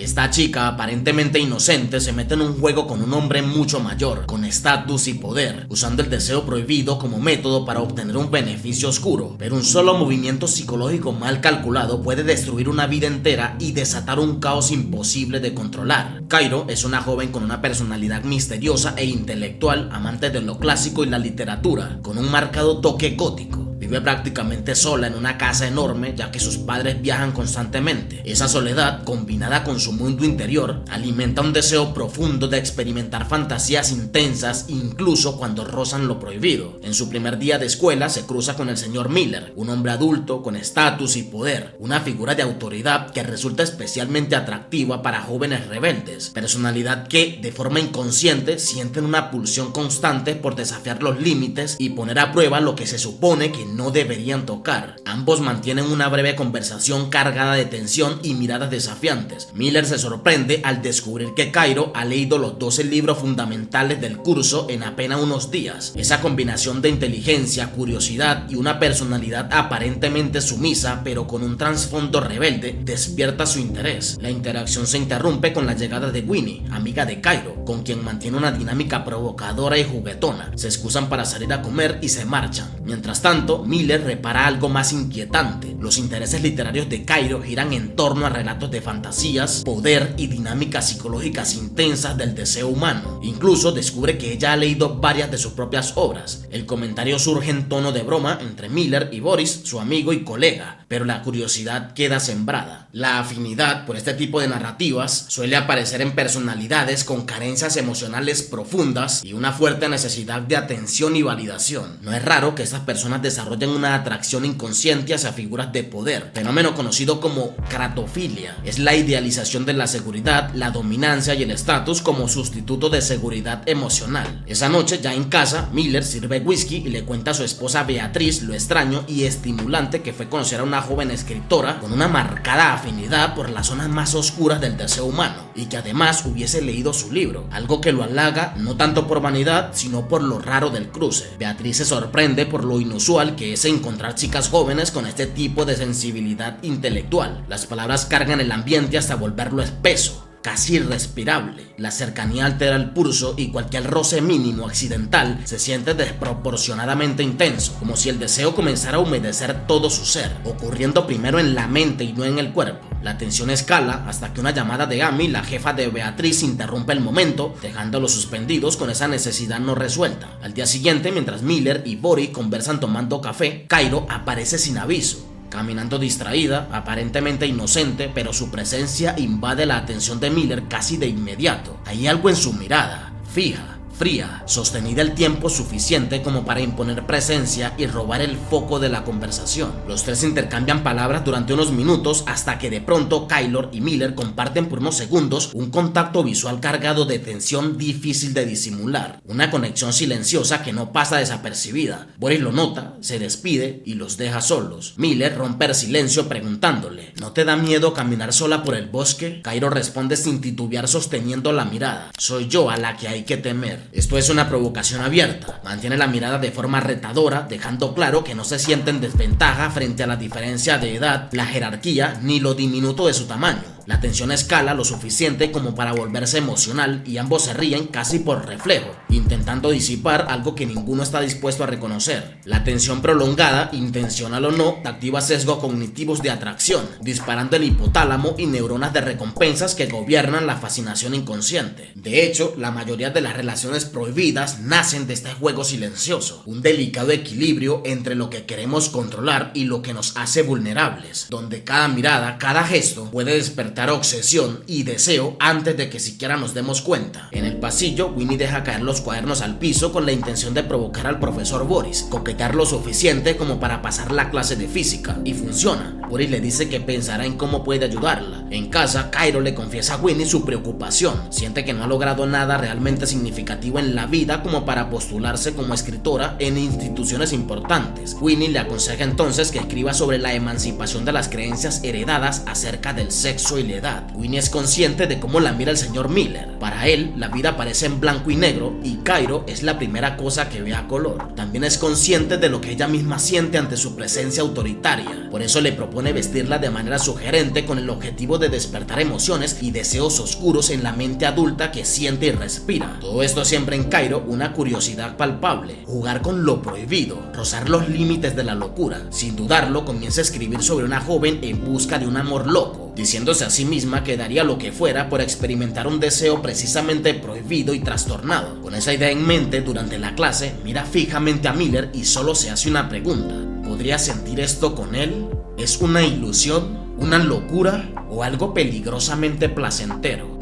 Esta chica, aparentemente inocente, se mete en un juego con un hombre mucho mayor, con estatus y poder, usando el deseo prohibido como método para obtener un beneficio oscuro. Pero un solo movimiento psicológico mal calculado puede destruir una vida entera y desatar un caos imposible de controlar. Cairo es una joven con una personalidad misteriosa e intelectual, amante de lo clásico y la literatura, con un marcado toque gótico. Vive prácticamente sola en una casa enorme, ya que sus padres viajan constantemente. Esa soledad, combinada con su mundo interior, alimenta un deseo profundo de experimentar fantasías intensas, incluso cuando rozan lo prohibido. En su primer día de escuela se cruza con el señor Miller, un hombre adulto con estatus y poder, una figura de autoridad que resulta especialmente atractiva para jóvenes rebeldes, personalidad que, de forma inconsciente, sienten una pulsión constante por desafiar los límites y poner a prueba lo que se supone que no deberían tocar. Ambos mantienen una breve conversación cargada de tensión y miradas desafiantes. Miller se sorprende al descubrir que Cairo ha leído los 12 libros fundamentales del curso en apenas unos días. Esa combinación de inteligencia, curiosidad y una personalidad aparentemente sumisa pero con un trasfondo rebelde despierta su interés. La interacción se interrumpe con la llegada de Winnie, amiga de Cairo, con quien mantiene una dinámica provocadora y juguetona. Se excusan para salir a comer y se marchan. Mientras tanto, Miller repara algo más inquietante. Los intereses literarios de Cairo giran en torno a relatos de fantasías, poder y dinámicas psicológicas intensas del deseo humano. Incluso descubre que ella ha leído varias de sus propias obras. El comentario surge en tono de broma entre Miller y Boris, su amigo y colega, pero la curiosidad queda sembrada. La afinidad por este tipo de narrativas suele aparecer en personalidades con carencias emocionales profundas y una fuerte necesidad de atención y validación. No es raro que estas personas desarrollen una atracción inconsciente hacia figuras de poder, fenómeno conocido como cratofilia. Es la idealización de la seguridad, la dominancia y el estatus como sustituto de seguridad emocional. Esa noche, ya en casa, Miller sirve whisky y le cuenta a su esposa Beatriz lo extraño y estimulante que fue conocer a una joven escritora con una marcada afinidad por las zonas más oscuras del deseo humano y que además hubiese leído su libro, algo que lo halaga no tanto por vanidad sino por lo raro del cruce. Beatriz se sorprende por lo inusual que es encontrar chicas jóvenes con este tipo de sensibilidad intelectual. Las palabras cargan el ambiente hasta volverlo espeso, casi irrespirable. La cercanía altera el pulso y cualquier roce mínimo accidental se siente desproporcionadamente intenso, como si el deseo comenzara a humedecer todo su ser, ocurriendo primero en la mente y no en el cuerpo. La tensión escala hasta que una llamada de Amy, la jefa de Beatriz, interrumpe el momento, dejándolos suspendidos con esa necesidad no resuelta. Al día siguiente, mientras Miller y Boris conversan tomando café, Cairo aparece sin aviso, caminando distraída, aparentemente inocente, pero su presencia invade la atención de Miller casi de inmediato. Hay algo en su mirada, fija, fría, sostenida el tiempo suficiente como para imponer presencia y robar el foco de la conversación. Los tres intercambian palabras durante unos minutos hasta que de pronto Cairo y Miller comparten por unos segundos un contacto visual cargado de tensión difícil de disimular, una conexión silenciosa que no pasa desapercibida. Boris lo nota, se despide y los deja solos. Miller rompe el silencio preguntándole: ¿no te da miedo caminar sola por el bosque? Cairo responde sin titubear sosteniendo la mirada: soy yo a la que hay que temer. Esto es una provocación abierta. Mantiene la mirada de forma retadora, dejando claro que no se siente en desventaja frente a la diferencia de edad, la jerarquía ni lo diminuto de su tamaño. La tensión escala lo suficiente como para volverse emocional y ambos se ríen casi por reflejo, intentando disipar algo que ninguno está dispuesto a reconocer. La tensión prolongada, intencional o no, activa sesgos cognitivos de atracción, disparando el hipotálamo y neuronas de recompensas que gobiernan la fascinación inconsciente. De hecho, la mayoría de las relaciones prohibidas nacen de este juego silencioso, un delicado equilibrio entre lo que queremos controlar y lo que nos hace vulnerables, donde cada mirada, cada gesto puede despertar obsesión y deseo antes de que siquiera nos demos cuenta. En el pasillo, Winnie deja caer los cuadernos al piso con la intención de provocar al profesor Boris, coquetear lo suficiente como para pasar la clase de física, y funciona. Boris le dice que pensará en cómo puede ayudarla. En casa, Cairo le confiesa a Winnie su preocupación. Siente que no ha logrado nada realmente significativo en la vida como para postularse como escritora en instituciones importantes. Winnie le aconseja entonces que escriba sobre la emancipación de las creencias heredadas acerca del sexo y la edad. Winnie es consciente de cómo la mira el señor Miller. Para él, la vida aparece en blanco y negro y Cairo es la primera cosa que ve a color. También es consciente de lo que ella misma siente ante su presencia autoritaria. Por eso le propone vestirla de manera sugerente con el objetivo de despertar emociones y deseos oscuros en la mente adulta que siente y respira. Todo esto siempre en Cairo una curiosidad palpable, jugar con lo prohibido, rozar los límites de la locura. Sin dudarlo, comienza a escribir sobre una joven en busca de un amor loco, diciéndose a sí misma que daría lo que fuera por experimentar un deseo precisamente prohibido y trastornado. Con esa idea en mente, durante la clase, mira fijamente a Miller y solo se hace una pregunta: ¿podría sentir esto con él? ¿Es una ilusión? ¿Una locura? ¿O algo peligrosamente placentero?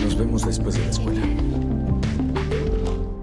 Nos vemos después de la escuela.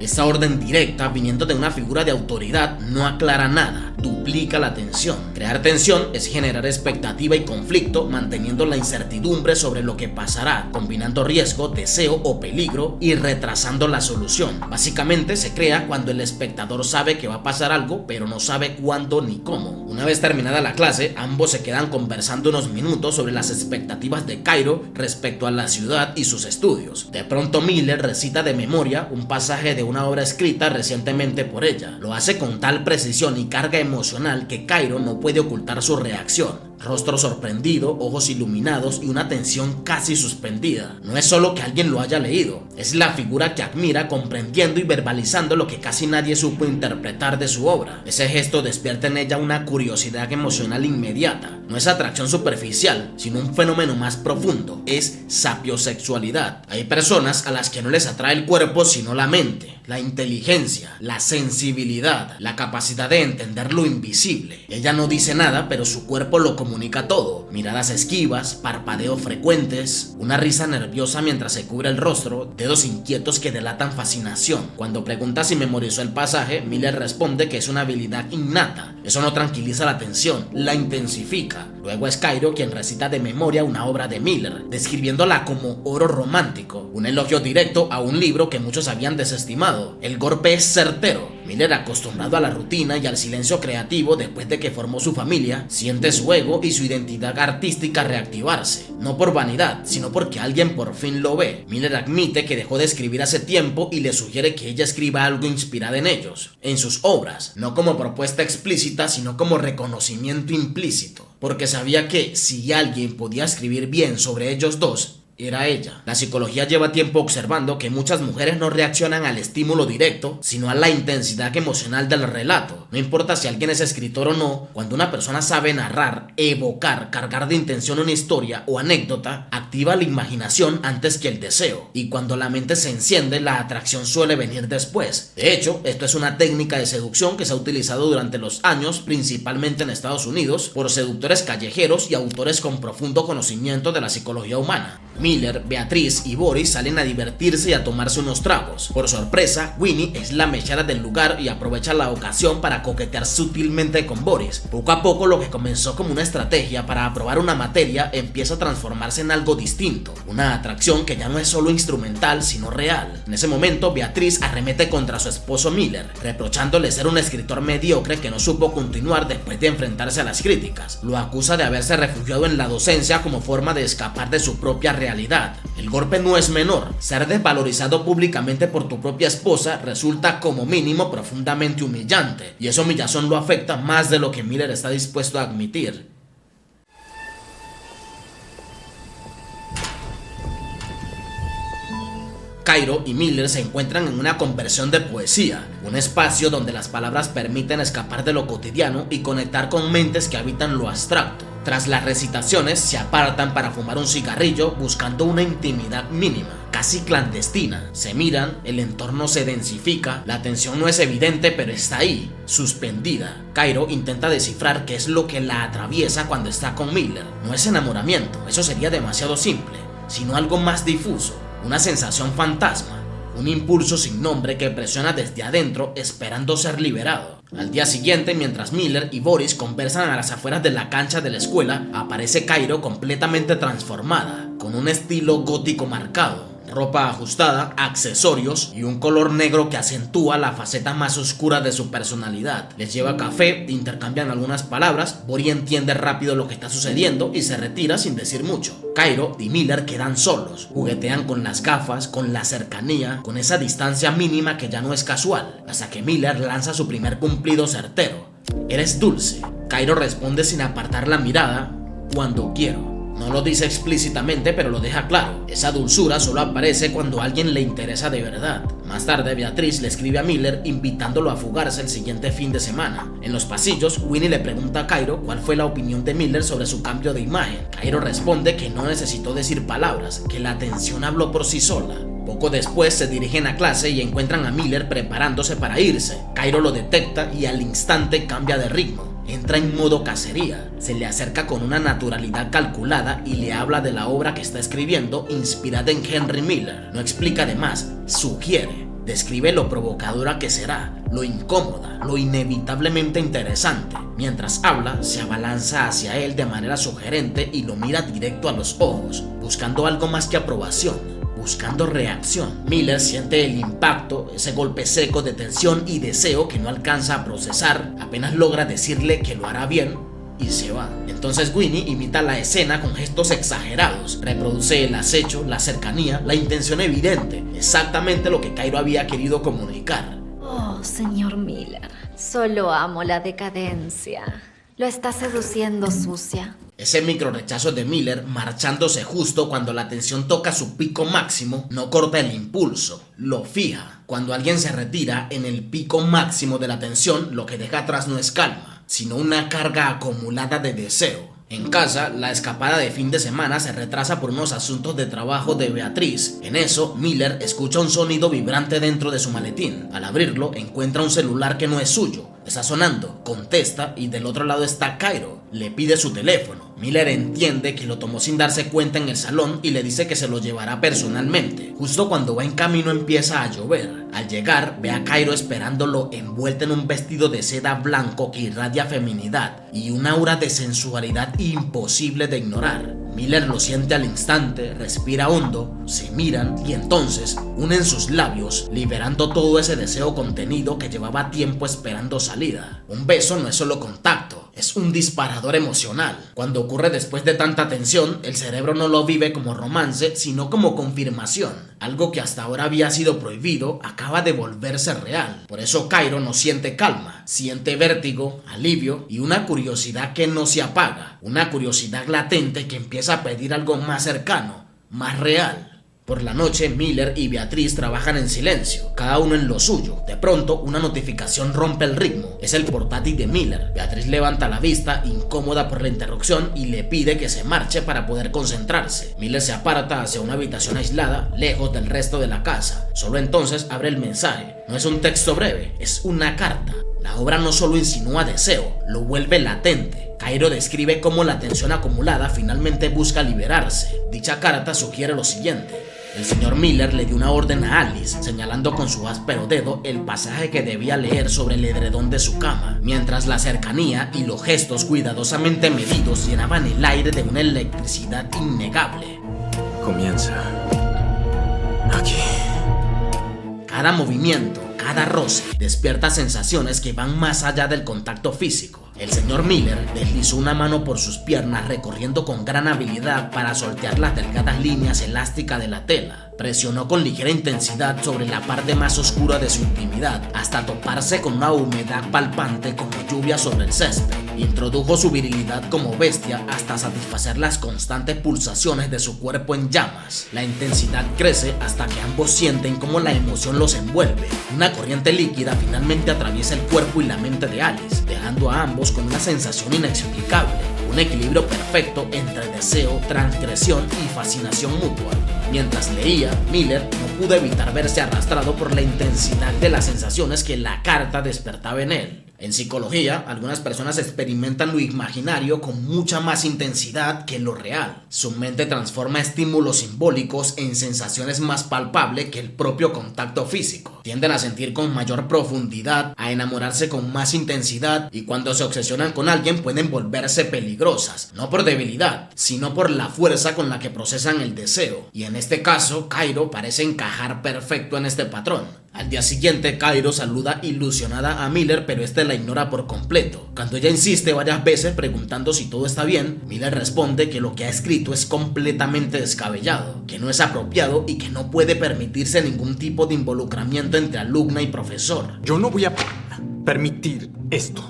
Esta orden directa, viniendo de una figura de autoridad, no aclara nada, duplica la tensión. Crear tensión es generar expectativa y conflicto, manteniendo la incertidumbre sobre lo que pasará, combinando riesgo, deseo o peligro y retrasando la solución. Básicamente se crea cuando el espectador sabe que va a pasar algo, pero no sabe cuándo ni cómo. Una vez terminada la clase, ambos se quedan conversando unos minutos sobre las expectativas de Cairo respecto a la ciudad y sus estudios. De pronto Miller recita de memoria un pasaje de una obra escrita recientemente por ella. Lo hace con tal precisión y carga emocional que Cairo no puede ocultar su reacción. Rostro sorprendido, ojos iluminados y una tensión casi suspendida. No es solo que alguien lo haya leído, es la figura que admira, comprendiendo y verbalizando lo que casi nadie supo interpretar de su obra. Ese gesto despierta en ella una curiosidad emocional inmediata. No es atracción superficial, sino un fenómeno más profundo, es sapiosexualidad. Hay personas a las que no les atrae el cuerpo sino la mente, la inteligencia, la sensibilidad, la capacidad de entender lo invisible. Ella no dice nada, pero su cuerpo lo comunica todo. Miradas esquivas, parpadeos frecuentes, una risa nerviosa mientras se cubre el rostro, dedos inquietos que delatan fascinación. Cuando pregunta si memorizó el pasaje, Miller responde que es una habilidad innata. Eso no tranquiliza la tensión, la intensifica. Luego es Cairo quien recita de memoria una obra de Miller, describiéndola como oro romántico, un elogio directo a un libro que muchos habían desestimado. El golpe es certero. Miller, acostumbrado a la rutina y al silencio creativo después de que formó su familia, siente su ego y su identidad artística reactivarse, no por vanidad, sino porque alguien por fin lo ve. Miller admite que dejó de escribir hace tiempo y le sugiere que ella escriba algo inspirada en ellos, en sus obras, no como propuesta explícita, sino como reconocimiento implícito, porque sabía que si alguien podía escribir bien sobre ellos dos, era ella. La psicología lleva tiempo observando que muchas mujeres no reaccionan al estímulo directo, sino a la intensidad emocional del relato. No importa si alguien es escritor o no, cuando una persona sabe narrar, evocar, cargar de intención una historia o anécdota, activa la imaginación antes que el deseo. Y cuando la mente se enciende, la atracción suele venir después. De hecho, esto es una técnica de seducción que se ha utilizado durante los años, principalmente en Estados Unidos, por seductores callejeros y autores con profundo conocimiento de la psicología humana. Miller, Beatriz y Boris salen a divertirse y a tomarse unos tragos. Por sorpresa, Winnie es la mechera del lugar y aprovecha la ocasión para coquetear sutilmente con Boris. Poco a poco, lo que comenzó como una estrategia para aprobar una materia empieza a transformarse en algo distinto, una atracción que ya no es solo instrumental sino real. En ese momento, Beatriz arremete contra su esposo Miller, reprochándole ser un escritor mediocre que no supo continuar después de enfrentarse a las críticas. Lo acusa de haberse refugiado en la docencia como forma de escapar de su propia realidad. El golpe no es menor. Ser desvalorizado públicamente por tu propia esposa resulta como mínimo profundamente humillante, y esa humillación lo afecta más de lo que Miller está dispuesto a admitir. Cairo y Miller se encuentran en una conversión de poesía, un espacio donde las palabras permiten escapar de lo cotidiano y conectar con mentes que habitan lo abstracto. Tras las recitaciones, se apartan para fumar un cigarrillo buscando una intimidad mínima, casi clandestina. Se miran, el entorno se densifica, la tensión no es evidente pero está ahí, suspendida. Cairo intenta descifrar qué es lo que la atraviesa cuando está con Miller. No es enamoramiento, eso sería demasiado simple, sino algo más difuso. Una sensación fantasma, un impulso sin nombre que presiona desde adentro esperando ser liberado. Al día siguiente, mientras Miller y Boris conversan a las afueras de la cancha de la escuela, aparece Cairo completamente transformada, con un estilo gótico marcado. Ropa ajustada, accesorios y un color negro que acentúa la faceta más oscura de su personalidad. Les lleva café, intercambian algunas palabras, Boris entiende rápido lo que está sucediendo y se retira sin decir mucho. Cairo y Miller quedan solos, juguetean con las gafas, con la cercanía, con esa distancia mínima que ya no es casual, hasta que Miller lanza su primer cumplido certero. Eres dulce. Cairo responde sin apartar la mirada, cuando quiero. No lo dice explícitamente, pero lo deja claro. Esa dulzura solo aparece cuando a alguien le interesa de verdad. Más tarde, Beatriz le escribe a Miller invitándolo a fugarse el siguiente fin de semana. En los pasillos, Winnie le pregunta a Cairo cuál fue la opinión de Miller sobre su cambio de imagen. Cairo responde que no necesitó decir palabras, que la atención habló por sí sola. Poco después se dirigen a clase y encuentran a Miller preparándose para irse. Cairo lo detecta y al instante cambia de ritmo. Entra en modo cacería, se le acerca con una naturalidad calculada y le habla de la obra que está escribiendo inspirada en Henry Miller. No explica de más, sugiere, describe lo provocadora que será, lo incómoda, lo inevitablemente interesante. Mientras habla, se abalanza hacia él de manera sugerente y lo mira directo a los ojos, buscando algo más que aprobación. Buscando reacción. Miller siente el impacto, ese golpe seco de tensión y deseo que no alcanza a procesar, apenas logra decirle que lo hará bien y se va. Entonces Winnie imita la escena con gestos exagerados, reproduce el acecho, la cercanía, la intención evidente, exactamente lo que Cairo había querido comunicar. Oh, señor Miller, solo amo la decadencia. Lo está seduciendo, sucia. Ese micro rechazo de Miller, marchándose justo cuando la tensión toca su pico máximo, no corta el impulso, lo fija. Cuando alguien se retira en el pico máximo de la tensión, lo que deja atrás no es calma, sino una carga acumulada de deseo. En casa, la escapada de fin de semana se retrasa por unos asuntos de trabajo de Beatriz. En eso, Miller escucha un sonido vibrante dentro de su maletín. Al abrirlo, encuentra un celular que no es suyo. Está sonando, contesta y del otro lado está Cairo. Le pide su teléfono. Miller entiende que lo tomó sin darse cuenta en el salón y le dice que se lo llevará personalmente. Justo cuando va en camino empieza a llover. Al llegar, ve a Cairo esperándolo envuelta en un vestido de seda blanco que irradia feminidad y un aura de sensualidad imposible de ignorar. Miller lo siente al instante, respira hondo, se miran y entonces unen sus labios, liberando todo ese deseo contenido que llevaba tiempo esperando salida. Un beso no es solo contacto, es un disparador emocional. Cuando ocurre después de tanta tensión, el cerebro no lo vive como romance, sino como confirmación. Algo que hasta ahora había sido prohibido acaba de volverse real. Por eso Cairo no siente calma, siente vértigo, alivio y una curiosidad que no se apaga. Una curiosidad latente que empieza a pedir algo más cercano, más real. Por la noche, Miller y Beatriz trabajan en silencio, cada uno en lo suyo. De pronto, una notificación rompe el ritmo. Es el portátil de Miller. Beatriz levanta la vista, incómoda por la interrupción, y le pide que se marche para poder concentrarse. Miller se aparta hacia una habitación aislada, lejos del resto de la casa. Solo entonces abre el mensaje. No es un texto breve, es una carta. La obra no solo insinúa deseo, lo vuelve latente. Cairo describe cómo la tensión acumulada finalmente busca liberarse. Dicha carta sugiere lo siguiente. El señor Miller le dio una orden a Alice, señalando con su áspero dedo el pasaje que debía leer sobre el edredón de su cama, mientras la cercanía y los gestos cuidadosamente medidos llenaban el aire de una electricidad innegable. Comienza aquí. Cada movimiento, cada roce, despierta sensaciones que van más allá del contacto físico. El señor Miller deslizó una mano por sus piernas recorriendo con gran habilidad para sortear las delgadas líneas elásticas de la tela. Presionó con ligera intensidad sobre la parte más oscura de su intimidad hasta toparse con una humedad palpante como lluvia sobre el césped. Introdujo su virilidad como bestia hasta satisfacer las constantes pulsaciones de su cuerpo en llamas. La intensidad crece hasta que ambos sienten cómo la emoción los envuelve. Una corriente líquida finalmente atraviesa el cuerpo y la mente de Alice, dejando a ambos con una sensación inexplicable, un equilibrio perfecto entre deseo, transgresión y fascinación mutua. Mientras leía, Miller no pudo evitar verse arrastrado por la intensidad de las sensaciones que la carta despertaba en él. En psicología, algunas personas experimentan lo imaginario con mucha más intensidad que lo real. Su mente transforma estímulos simbólicos en sensaciones más palpables que el propio contacto físico. Tienden a sentir con mayor profundidad, a enamorarse con más intensidad y cuando se obsesionan con alguien pueden volverse peligrosas, no por debilidad, sino por la fuerza con la que procesan el deseo. Y en este caso, Cairo parece encajar perfecto en este patrón. Al día siguiente, Cairo saluda ilusionada a Miller, pero este la ignora por completo. Cuando ella insiste varias veces preguntando si todo está bien, Miller responde que lo que ha escrito es completamente descabellado, que no es apropiado y que no puede permitirse ningún tipo de involucramiento entre alumna y profesor. Yo no voy a permitir esto.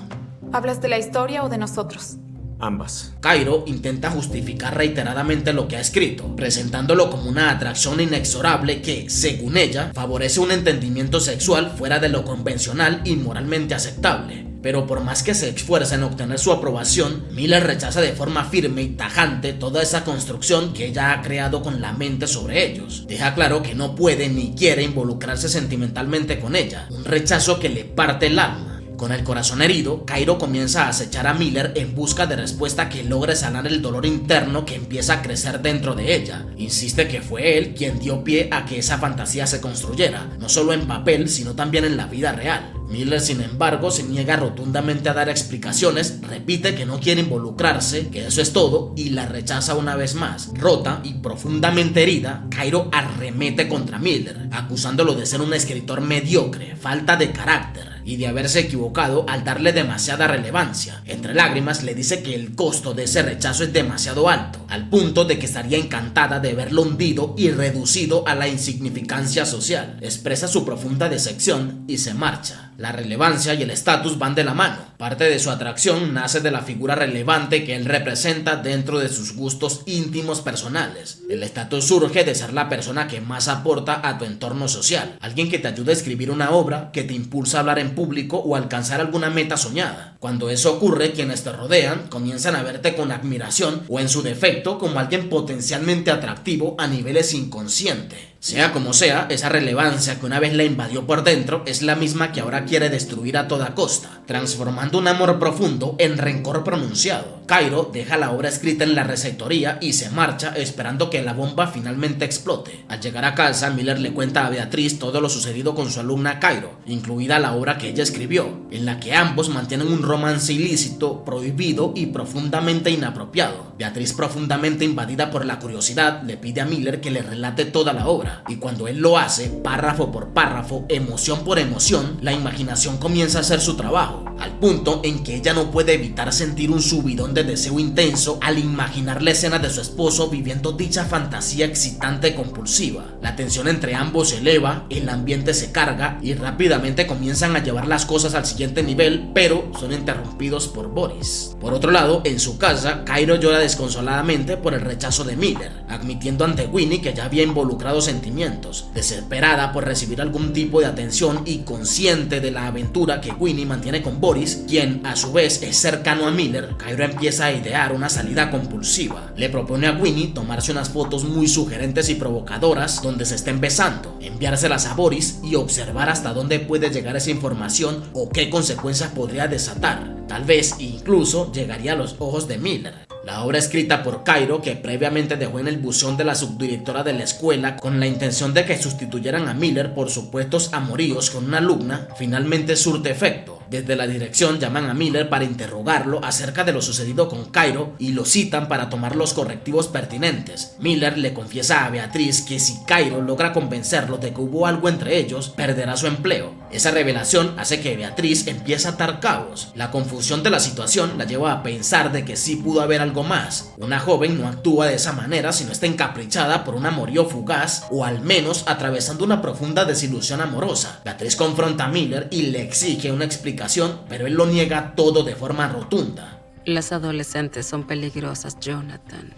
¿Hablas de la historia o de nosotros? Ambas. Cairo intenta justificar reiteradamente lo que ha escrito, presentándolo como una atracción inexorable que, según ella, favorece un entendimiento sexual fuera de lo convencional y moralmente aceptable. Pero por más que se esfuerza en obtener su aprobación, Miller rechaza de forma firme y tajante toda esa construcción que ella ha creado con la mente sobre ellos. Deja claro que no puede ni quiere involucrarse sentimentalmente con ella, un rechazo que le parte el alma. Con el corazón herido, Cairo comienza a acechar a Miller en busca de respuesta que logre sanar el dolor interno que empieza a crecer dentro de ella. Insiste que fue él quien dio pie a que esa fantasía se construyera, no solo en papel, sino también en la vida real. Miller, sin embargo, se niega rotundamente a dar explicaciones, repite que no quiere involucrarse, que eso es todo, y la rechaza una vez más. Rota y profundamente herida, Cairo arremete contra Miller, acusándolo de ser un escritor mediocre, falta de carácter y de haberse equivocado al darle demasiada relevancia. Entre lágrimas le dice que el costo de ese rechazo es demasiado alto, al punto de que estaría encantada de verlo hundido y reducido a la insignificancia social. Expresa su profunda decepción y se marcha. La relevancia y el estatus van de la mano. Parte de su atracción nace de la figura relevante que él representa dentro de sus gustos íntimos personales. El estatus surge de ser la persona que más aporta a tu entorno social, alguien que te ayuda a escribir una obra, que te impulsa a hablar en público o alcanzar alguna meta soñada. Cuando eso ocurre, quienes te rodean comienzan a verte con admiración o, en su defecto, como alguien potencialmente atractivo a niveles inconscientes. Sea como sea, esa relevancia que una vez la invadió por dentro es la misma que ahora quiere destruir a toda costa, transformando un amor profundo en rencor pronunciado. Cairo deja la obra escrita en la receptoría y se marcha esperando que la bomba finalmente explote. Al llegar a casa, Miller le cuenta a Beatriz todo lo sucedido con su alumna Cairo, incluida la obra que ella escribió, en la que ambos mantienen un romance ilícito, prohibido y profundamente inapropiado. Beatriz, profundamente invadida por la curiosidad, le pide a Miller que le relate toda la obra, y cuando él lo hace, párrafo por párrafo, emoción por emoción, la imaginación comienza a hacer su trabajo, al punto en que ella no puede evitar sentir un subidón de deseo intenso al imaginar la escena de su esposo viviendo dicha fantasía excitante e compulsiva. La tensión entre ambos se eleva, el ambiente se carga y rápidamente comienzan a llevar las cosas al siguiente nivel, pero son interrumpidos por Boris. Por otro lado, en su casa, Cairo llora desconsoladamente por el rechazo de Miller, admitiendo ante Winnie que ya había involucrado sentimientos. Desesperada por recibir algún tipo de atención y consciente de la aventura que Winnie mantiene con Boris, quien a su vez es cercano a Miller, Cairo empieza a idear una salida compulsiva. Le propone a Winnie tomarse unas fotos muy sugerentes y provocadoras donde se estén besando, enviárselas a Boris y observar hasta dónde puede llegar esa información o qué consecuencias podría desatar. Tal vez incluso llegaría a los ojos de Miller. La obra escrita por Cairo, que previamente dejó en el buzón de la subdirectora de la escuela con la intención de que sustituyeran a Miller por supuestos amoríos con una alumna, finalmente surte efecto. Desde la dirección llaman a Miller para interrogarlo acerca de lo sucedido con Cairo y lo citan para tomar los correctivos pertinentes. Miller le confiesa a Beatriz que si Cairo logra convencerlo de que hubo algo entre ellos, perderá su empleo. Esa revelación hace que Beatriz empiece a atar cabos. La confusión de la situación la lleva a pensar de que sí pudo haber algo más. Una joven no actúa de esa manera si no está encaprichada por un amorío fugaz o al menos atravesando una profunda desilusión amorosa. Beatriz confronta a Miller y le exige una explicación, pero él lo niega todo de forma rotunda. Las adolescentes son peligrosas, Jonathan.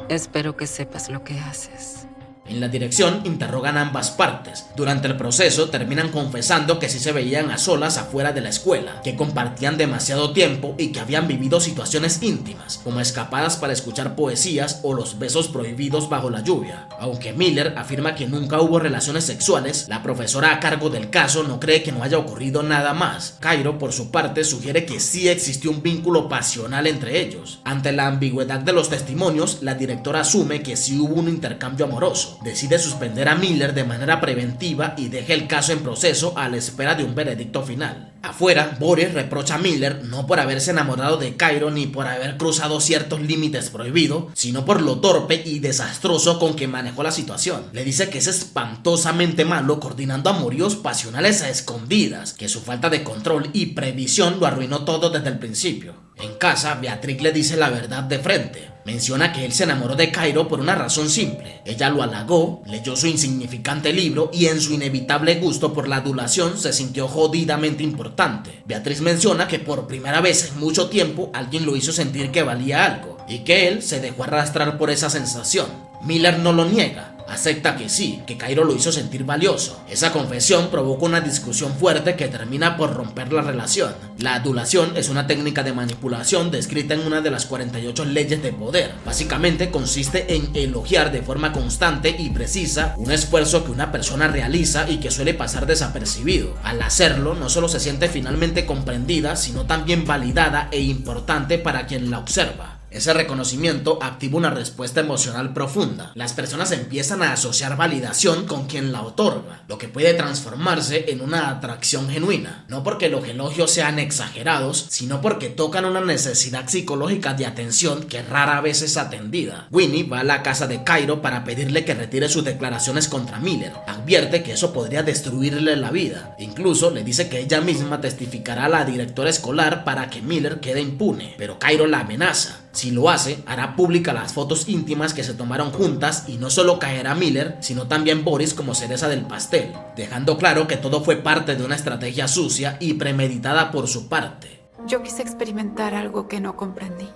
Espero que sepas lo que haces. En la dirección interrogan a ambas partes. Durante el proceso terminan confesando que sí se veían a solas afuera de la escuela, que compartían demasiado tiempo y que habían vivido situaciones íntimas, como escapadas para escuchar poesías o los besos prohibidos bajo la lluvia. Aunque Miller afirma que nunca hubo relaciones sexuales, la profesora a cargo del caso no cree que no haya ocurrido nada más. Cairo, por su parte, sugiere que sí existió un vínculo pasional entre ellos. Ante la ambigüedad de los testimonios, la directora asume que sí hubo un intercambio amoroso. Decide suspender a Miller de manera preventiva y deja el caso en proceso a la espera de un veredicto final. Afuera, Boris reprocha a Miller no por haberse enamorado de Cairo ni por haber cruzado ciertos límites prohibidos, sino por lo torpe y desastroso con que manejó la situación. Le dice que es espantosamente malo coordinando amoríos pasionales a escondidas, que su falta de control y previsión lo arruinó todo desde el principio. En casa, Beatrix le dice la verdad de frente. Menciona que él se enamoró de Cairo por una razón simple. Ella lo halagó, leyó su insignificante libro y en su inevitable gusto por la adulación se sintió jodidamente importante. Beatrix menciona que por primera vez en mucho tiempo alguien lo hizo sentir que valía algo y que él se dejó arrastrar por esa sensación. Miller no lo niega. Acepta que sí, que Cairo lo hizo sentir valioso. Esa confesión provoca una discusión fuerte que termina por romper la relación. La adulación es una técnica de manipulación descrita en una de las 48 leyes de poder. Básicamente consiste en elogiar de forma constante y precisa un esfuerzo que una persona realiza y que suele pasar desapercibido. Al hacerlo, no solo se siente finalmente comprendida, sino también validada e importante para quien la observa. Ese reconocimiento activa una respuesta emocional profunda. Las personas empiezan a asociar validación con quien la otorga, lo que puede transformarse en una atracción genuina. No porque los elogios sean exagerados, sino porque tocan una necesidad psicológica de atención que rara vez es atendida. Winnie va a la casa de Cairo para pedirle que retire sus declaraciones contra Miller. Advierte que eso podría destruirle la vida. Incluso le dice que ella misma testificará a la directora escolar para que Miller quede impune, pero Cairo la amenaza. Si lo hace, hará pública las fotos íntimas que se tomaron juntas y no solo caerá Miller, sino también Boris como cereza del pastel, dejando claro que todo fue parte de una estrategia sucia y premeditada por su parte. Yo quise experimentar algo que no comprendí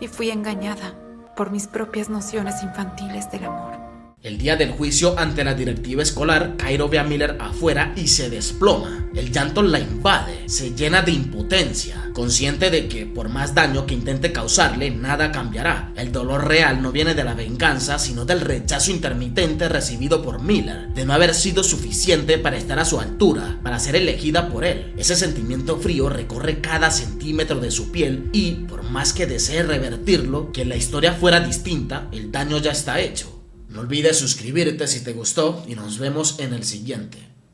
y fui engañada por mis propias nociones infantiles del amor. El día del juicio ante la directiva escolar, Cairo ve a Miller afuera y se desploma. El llanto la invade, se llena de impotencia, consciente de que por más daño que intente causarle, nada cambiará. El dolor real no viene de la venganza, sino del rechazo intermitente recibido por Miller, de no haber sido suficiente para estar a su altura, para ser elegida por él. Ese sentimiento frío recorre cada centímetro de su piel y, por más que desee revertirlo, que la historia fuera distinta, el daño ya está hecho. No olvides suscribirte si te gustó y nos vemos en el siguiente.